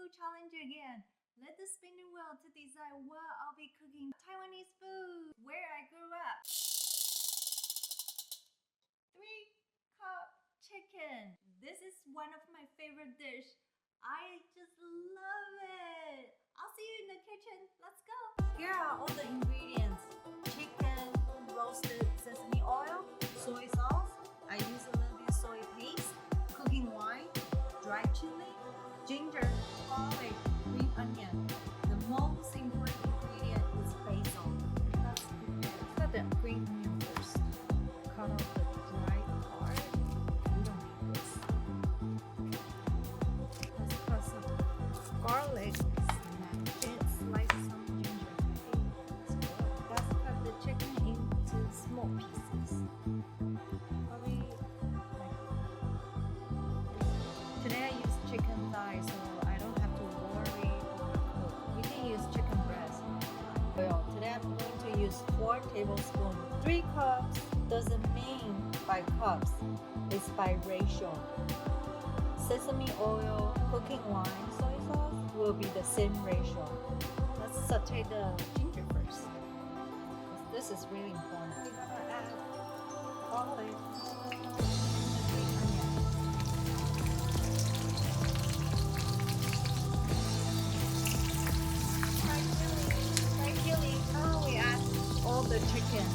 food challenge again. Let the spinning wheel to decide what I'll be cooking. Taiwanese food, where I grew up. 3-cup chicken. This is one of my favorite dish. I just love it. I'll see you in the kitchen. Let's go. Here are all the ingredients. Chicken, roasted sesame oil, soy sauce. I use a little bit of soy paste, cooking wine, dry chili, ginger, garlic, green onion. The most important ingredient is basil. Let's cut the green onion first. Cut off the dry part. We don't need this. Let's cut some garlic. Smash it. Slice some ginger. Let's cut the chicken into small pieces. Probably today I use chicken thigh, so I don't have to worry overcook. You can use chicken breast. Well, today I'm going to use 4 tablespoons. 3 cups doesn't mean by cups, it's by ratio. Sesame oil, cooking wine, soy sauce will be the same ratio. Let's saute the ginger first. This is really important. We're gonna add garlic. Fried chili. Now we add all the chicken.